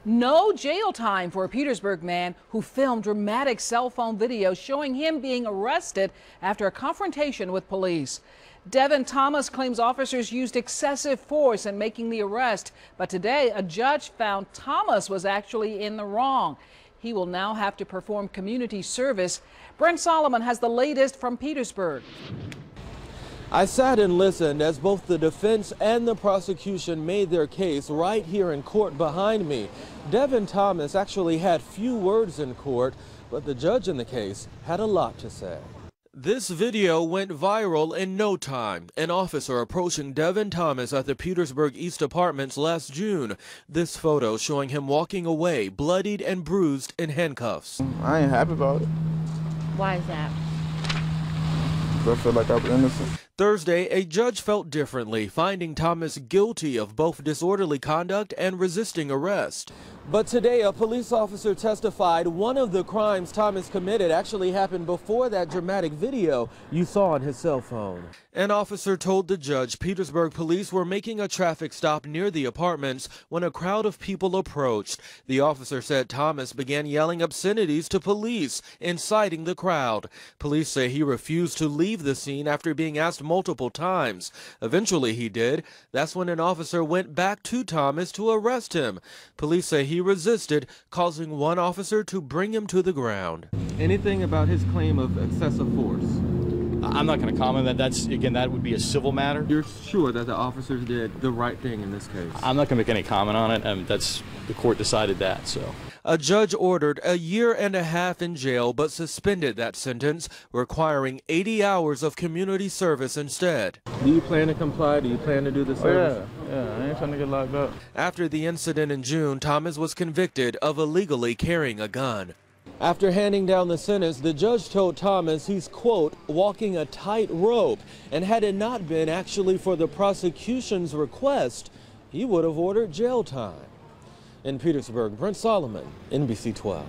No jail time for a Petersburg man who filmed dramatic cell phone video showing him being arrested after a confrontation with police. Devin Thomas claims officers used excessive force in making the arrest, but today a judge found Thomas was actually in the wrong. He will now have to perform community service. Brent Solomon has the latest from Petersburg. I sat and listened as both the defense and the prosecution made their case right here in court behind me. Devin Thomas actually had few words in court, but the judge in the case had a lot to say. This video went viral in no time. An officer approaching Devin Thomas at the Petersburg East Apartments last June. This photo showing him walking away, bloodied and bruised in handcuffs. I ain't happy about it. Why is that? I feel like I was innocent. Thursday, a judge felt differently, finding Thomas guilty of both disorderly conduct and resisting arrest. But today, a police officer testified one of the crimes Thomas committed actually happened before that dramatic video you saw on his cell phone. An officer told the judge Petersburg police were making a traffic stop near the apartments when a crowd of people approached. The officer said Thomas began yelling obscenities to police, inciting the crowd. Police say he refused to leave the scene after being asked multiple times. Eventually he did. That's when an officer went back to Thomas to arrest him. Police say he resisted, causing one officer to bring him to the ground. Anything about his claim of excessive force? I'm not going to comment on that. That would be a civil matter. You're sure that the officers did the right thing in this case? I'm not going to make any comment on it. The court decided that, so. A judge ordered a year and a half in jail, but suspended that sentence, requiring 80 hours of community service instead. Do you plan to comply? Do you plan to do the service? Yeah, I ain't trying to get locked up. After the incident in June, Thomas was convicted of illegally carrying a gun. After handing down the sentence, the judge told Thomas he's, quote, walking a tight rope, and had it not been actually for the prosecution's request, he would have ordered jail time. In Petersburg, Brent Solomon, NBC 12.